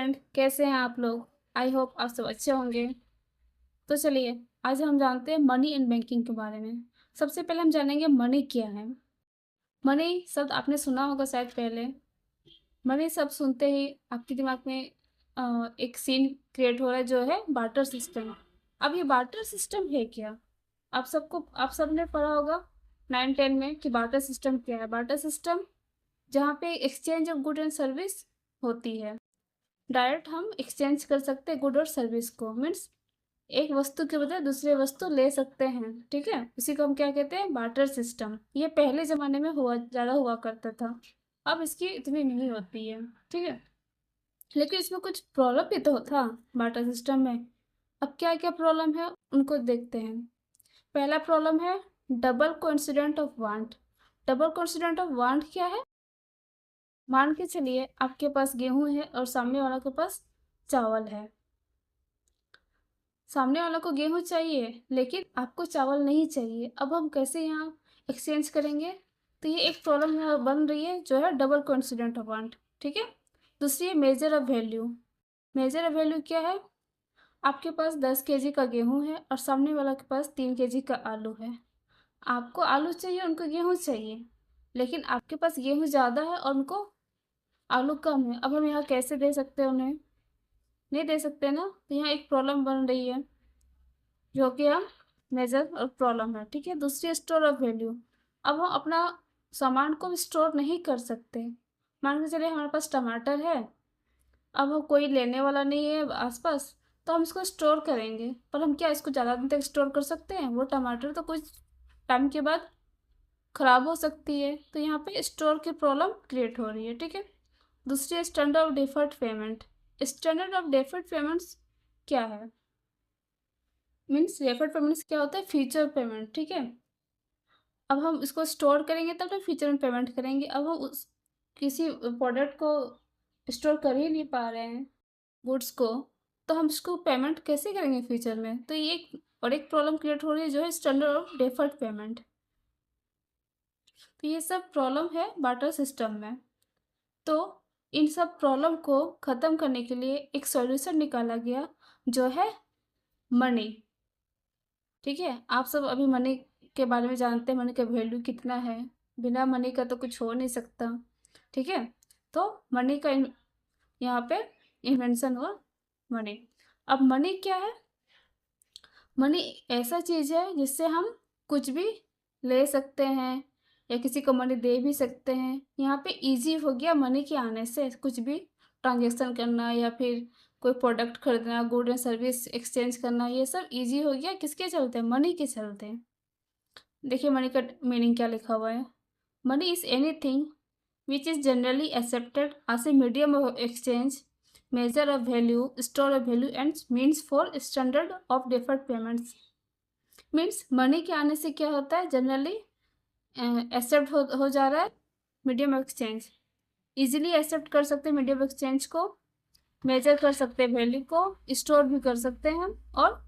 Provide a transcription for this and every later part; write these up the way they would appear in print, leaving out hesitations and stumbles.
Friend, कैसे हैं आप लोग। आई होप आप सब अच्छे होंगे। तो चलिए आज हम जानते हैं मनी एंड बैंकिंग के बारे में। सबसे पहले हम जानेंगे मनी क्या है। मनी शब्द आपने सुना होगा शायद पहले। मनी शब्द सुनते ही आपके दिमाग में एक सीन क्रिएट हो रहा है जो है बार्टर सिस्टम। अब ये बार्टर सिस्टम है क्या? आप सबने पढ़ा होगा 9-10 में कि बार्टर सिस्टम क्या है। बार्टर सिस्टम जहाँ पे exchange of good and service होती है। डायरेक्ट हम एक्सचेंज कर सकते हैं गुड और सर्विस को। मीन्स एक वस्तु के बदले दूसरे वस्तु ले सकते हैं। ठीक है, उसी को हम क्या कहते हैं, बार्टर सिस्टम। ये पहले ज़माने में ज़्यादा हुआ करता था, अब इसकी इतनी नहीं होती है। ठीक है, लेकिन इसमें कुछ प्रॉब्लम भी तो था बार्टर सिस्टम में। अब क्या क्या प्रॉब्लम है उनको देखते हैं। पहला प्रॉब्लम है double coincident of want. Double coincident of want क्या है? मान के चलिए आपके पास गेहूं है और सामने वाला के पास चावल है। सामने वाला को गेहूं चाहिए लेकिन आपको चावल नहीं चाहिए। अब हम कैसे यहाँ एक्सचेंज करेंगे? तो ये एक प्रॉब्लम यहाँ बन रही है जो है डबल कोइंसिडेंट ऑफ वांट। ठीक है, दूसरी है major of value. Major of value क्या है? आपके पास 10 kg का गेहूं है और सामने वाला के पास 3 kg का आलू है। आपको आलू चाहिए, उनको गेहूं चाहिए, लेकिन आपके पास गेहूं ज़्यादा है और उनको आलू कम है। अब हम यहाँ कैसे दे सकते हैं उन्हें? नहीं दे सकते ना। तो यहाँ एक प्रॉब्लम बन रही है जो कि हम मेजर और प्रॉब्लम है। ठीक है, दूसरी स्टोर ऑफ वैल्यू। अब हम अपना सामान को स्टोर नहीं कर सकते। मान के चलिए हमारे पास टमाटर है, अब हम कोई लेने वाला नहीं है आसपास, तो हम इसको स्टोर करेंगे, पर हम क्या इसको ज़्यादा दिन तक स्टोर कर सकते हैं? वो टमाटर तो कुछ टाइम के बाद ख़राब हो सकती है। तो यहाँ पे स्टोर की प्रॉब्लम क्रिएट हो रही है। ठीक है, दूसरी standard of deferred payment. Standard of deferred payments क्या है? मीन्स डिफर्ड पेमेंट्स क्या होता है? Future payment. ठीक है, अब हम इसको स्टोर करेंगे तब तो फ्यूचर में पेमेंट करेंगे। अब हम उस किसी प्रोडक्ट को स्टोर कर ही नहीं पा रहे हैं, गुड्स को, तो हम इसको पेमेंट कैसे करेंगे फ्यूचर में? तो ये एक प्रॉब्लम क्रिएट हो रही है जो है स्टैंडर्ड ऑफ डिफर्ड पेमेंट। तो ये सब प्रॉब्लम है बार्टर सिस्टम में। तो इन सब प्रॉब्लम को ख़त्म करने के लिए एक सॉल्यूशन निकाला गया जो है मनी। ठीक है, आप सब अभी मनी के बारे में जानते हैं, मनी का वैल्यू कितना है। बिना मनी का तो कुछ हो नहीं सकता। ठीक है, तो मनी का यहाँ पे इन्वेंशन हुआ मनी। अब मनी क्या है? मनी ऐसा चीज़ है जिससे हम कुछ भी ले सकते हैं या किसी को मनी दे भी सकते हैं। यहाँ पे इजी हो गया मनी के आने से, कुछ भी ट्रांजेक्शन करना या फिर कोई प्रोडक्ट खरीदना, गुड एंड सर्विस एक्सचेंज करना, ये सब इजी हो गया। किसके चलते? मनी के चलते। देखिए मनी का मीनिंग क्या लिखा हुआ है। Money is anything which is generally accepted as a medium of exchange, measure of value, store of value and means for standard of deferred payments. Means money के आने से क्या होता है? जनरली एक्सेप्ट हो जा रहा है medium of exchange. Easily accept कर सकते हैं मीडियम ऑफ एक्सचेंज को, मेजर कर सकते हैं वैल्यू को, स्टोर भी कर सकते हैं हम, और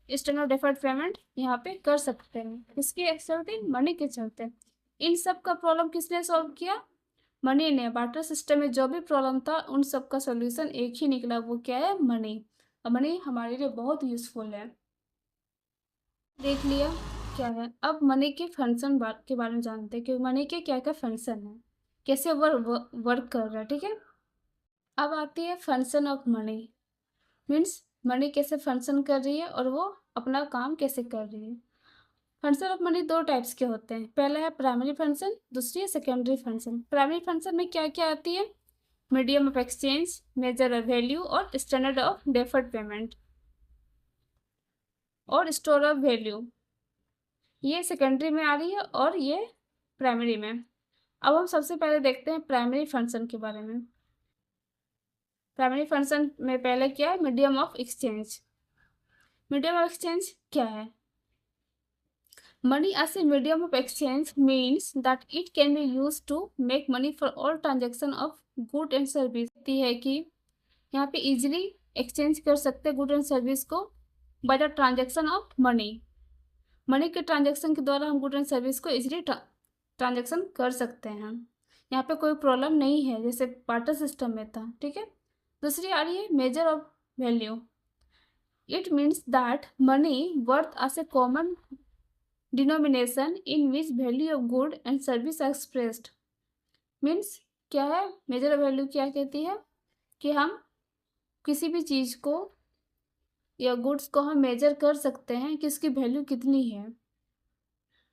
स्टैंडर्ड डिफर्ड पेमेंट यहाँ पे कर सकते हैं। किसके चलते? मनी के चलते। इन सब का प्रॉब्लम किसने सॉल्व किया? मनी ने। बार्टर सिस्टम में जो भी प्रॉब्लम था उन सब का सोल्यूशन एक ही निकला, वो क्या है? मनी। और मनी हमारे लिए बहुत यूज़फुल है। देख लिया क्या है। अब मनी के फंक्शन के बारे में जानते हैं कि मनी के क्या क्या फंक्शन है, कैसे वर्क कर रहा है। ठीक है, अब आती है function of money. Means money कैसे फंक्शन कर रही है और वो अपना काम कैसे कर रही है। फंक्शन ऑफ मनी दो टाइप्स के होते हैं। पहला है प्राइमरी फंक्शन, दूसरी है सेकेंडरी फंक्शन। प्राइमरी फंक्शन में क्या क्या आती है? Medium of exchange, measure of value और स्टैंडर्ड ऑफ डिफर्ड पेमेंट और स्टोर ऑफ वैल्यू। ये सेकेंडरी में आ रही है और ये प्राइमरी में। अब हम सबसे पहले देखते हैं प्राइमरी फंक्शन के बारे में। प्राइमरी फंक्शन में पहले क्या है? Medium of exchange. Medium of exchange क्या है? Money as a medium of exchange means that it can be used to make money for all transaction of good and service। है कि यहाँ पे easily exchange कर सकते हैं good and service को by the transaction of money। Money के transaction के द्वारा हम गुड एंड सर्विस को इजीली ट्रांजेक्शन कर सकते हैं। यहाँ पे कोई प्रॉब्लम नहीं है जैसे बार्टर सिस्टम में था। ठीक है, दूसरी आ रही है major of value. It means that money worth as a common denomination in which value of good and service are expressed। Means क्या है मेजर ऑफ वैल्यू, क्या कहती है कि हम किसी भी चीज़ को या गुड्स को हम मेजर कर सकते हैं कि उसकी वैल्यू कितनी है।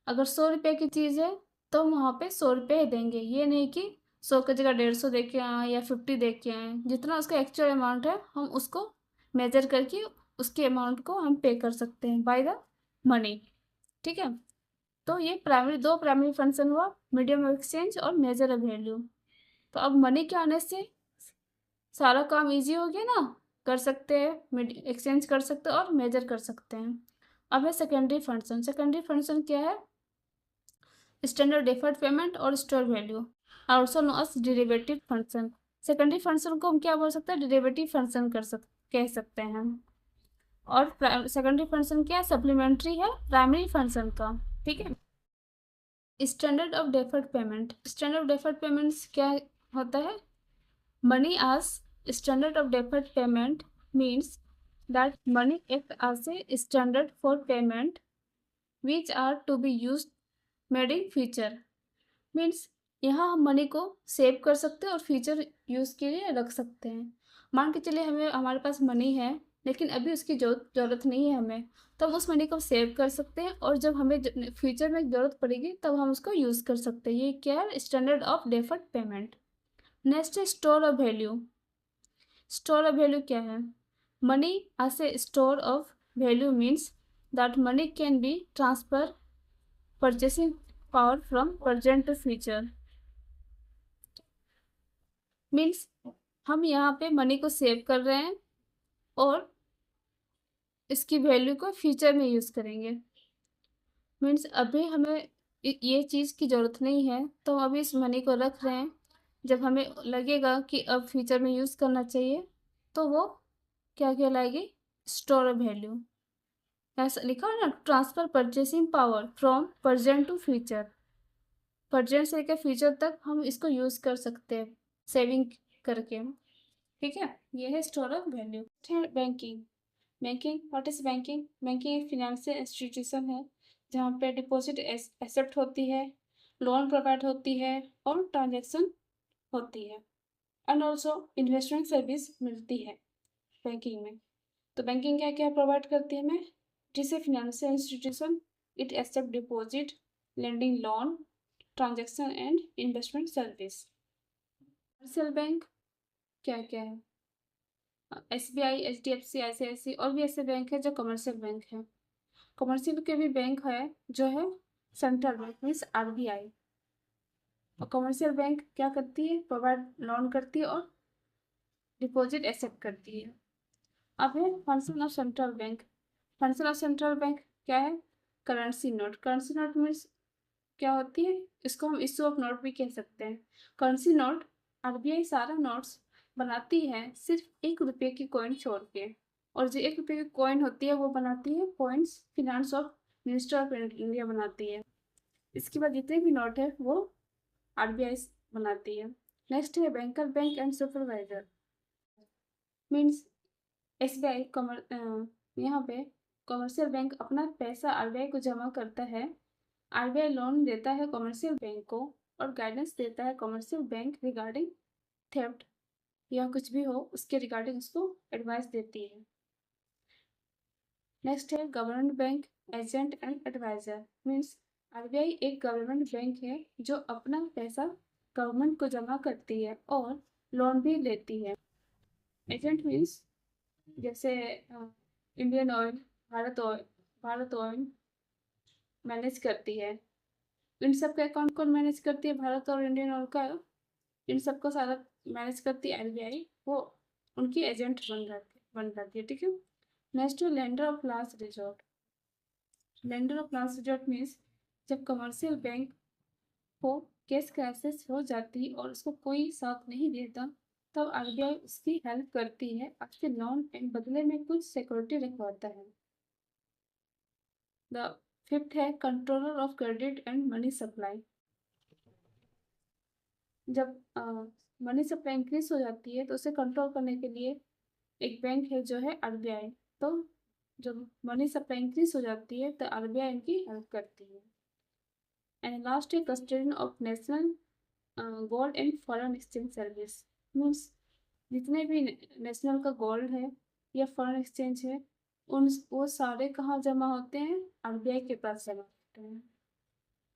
अगर 100 रुपये की चीज़ है तो हम वहाँ पे 100 रुपये देंगे, ये नहीं कि 100 की जगह 150 दे के आए या 50 दे के आए। जितना उसका एक्चुअल अमाउंट है हम उसको मेजर करके उसके अमाउंट को हम पे कर सकते हैं बाय द मनी। ठीक है, तो ये दो प्राइमरी फंक्शन हुआ, मीडियम ऑफ एक्सचेंज और मेजर ऑफ वैल्यू। तो अब मनी के आने से सारा काम इजी हो गया ना, कर सकते हैं, एक्सचेंज कर सकते हैं और मेजर कर सकते हैं। अब है सेकेंडरी फंक्शन। सेकेंडरी फंक्शन क्या है? स्टैंडर्ड डिफर्ड पेमेंट और store value, also known as derivative function. Secondary function को हम क्या बोल सकते हैं? डेरिवेटिव फंक्शन कह सकते हैं। और सेकेंडरी फंक्शन क्या है? सप्लीमेंट्री है प्राइमरी फंक्शन का। ठीक है, standard of deferred payment. Standard of deferred payments क्या होता है? Money as standard of deferred payment means that money act as a standard for payment which are to be used made in future। Means यहाँ हम money को save कर सकते हैं और फ्यूचर यूज़ के लिए रख सकते हैं। मान के चलिए हमारे पास मनी है लेकिन अभी उसकी ज़रूरत नहीं है हमें, तो हम उस मनी को सेव कर सकते हैं और जब हमें फ्यूचर में ज़रूरत पड़ेगी तब हम उसको यूज़ कर सकते हैं। ये क्या है? Standard of deferred payment. Next है store of value. Store of value क्या है? Money as a store of value means that money can be transfer purchasing power from present to future. Means हम यहाँ पे मनी को save कर रहे हैं और इसकी वैल्यू को फ्यूचर में यूज़ करेंगे। मीन्स अभी हमें ये चीज़ की ज़रूरत नहीं है तो हम अभी इस मनी को रख रहे हैं, जब हमें लगेगा कि अब फ्यूचर में यूज़ करना चाहिए तो वो क्या कहलाएगी? Store of value. ऐसा लिखा है ना, transfer purchasing power from present to future. Present से लेकर फ्यूचर तक हम इसको यूज़ कर सकते हैं सेविंग करके। ठीक है, ये है store of value. Banking. Banking, what is banking? Banking एक फिनेंशियल इंस्टीट्यूशन है जहाँ पे डिपॉजिट एक्सेप्ट होती है, लोन प्रोवाइड होती है और ट्रांजेक्शन होती है एंड ऑल्सो इन्वेस्टमेंट सर्विस मिलती है बैंकिंग में। तो बैंकिंग क्या क्या प्रोवाइड करती है हमें? जिसे financial institution, it accept deposit, lending, loan, transaction and investment service. Commercial bank क्या क्या है? SBI, HDFC, ICICI और भी ऐसे बैंक है जो कमर्शियल बैंक है। कमर्शियल के भी बैंक है जो है सेंट्रल बैंक मीन्स RBI। और कमर्शियल बैंक क्या करती है? प्रोवाइड लोन करती है और डिपॉजिट एक्सेप्ट करती है। अब है function of central bank. Function of central bank क्या है? Currency note. Currency note means क्या होती है? इसको हम इशू ऑफ नोट भी कह सकते हैं। करेंसी नोट, RBI सारा नोट्स बनाती है सिर्फ 1 रुपये की कॉइन छोड़ के, और जो 1 रुपये की कॉइन होती है वो बनाती है points finance of minister of India बनाती है। इसके बाद जितने भी नोट है वो RBI बनाती है। नेक्स्ट है banker bank and supervisor. Means SBI यहाँ पे कमर्शियल बैंक अपना पैसा RBI को जमा करता है। RBI लोन देता है कमर्शियल बैंक को और गाइडेंस देता है कमर्शियल बैंक रिगार्डिंग थेफ्ट या कुछ भी हो उसके रिगार्डिंग उसको एडवाइस देती है। नेक्स्ट है government bank agent and adviser. Means RBI एक गवर्नमेंट बैंक है जो अपना पैसा गवर्नमेंट को जमा करती है और लोन भी लेती है। एजेंट मीन्स जैसे Indian oil, Bharat oil manage करती है। इन सब का अकाउंट कौन मैनेज करती है? भारत और इंडियन ऑयल का, इन सब को सारा मैनेज करती है RBI, वो उनकी एजेंट बन जाती है। ठीक है, next lender of last resort. Lender of last resort means जब कमर्शियल बैंक को कैश क्राइसिस हो जाती और उसको कोई साथ नहीं देता तब RBI उसकी हेल्प करती है, आपके लोन एंड बदले में कुछ सिक्योरिटी रखवाता है। द फिफ्थ है controller of credit and money supply. जब मनी सप्लाई इंक्रीज हो जाती है तो उसे कंट्रोल करने के लिए एक बैंक है जो है आरबीआई। तो जब मनी सप्लाई इंक्रीज हो जाती है तो आरबीआई इनकी हेल्प करती है। एंड लास्ट है custodian of national gold and foreign exchange service. Means जितने भी नेशनल का गोल्ड है या फॉरेन एक्सचेंज है उन वो सारे कहाँ जमा होते हैं, आरबीआई के पास जमा होते हैं।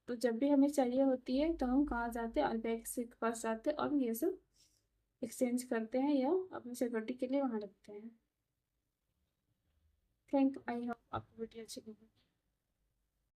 तो जब भी हमें चाहिए होती है तो हम कहाँ जाते हैं, आरबीआई के पास जाते हैं और ये सब एक्सचेंज करते हैं या अपनी सिक्योरिटी के लिए वहाँ रखते हैं। थैंक आई होप आपको वीडियो अच्छी लगी।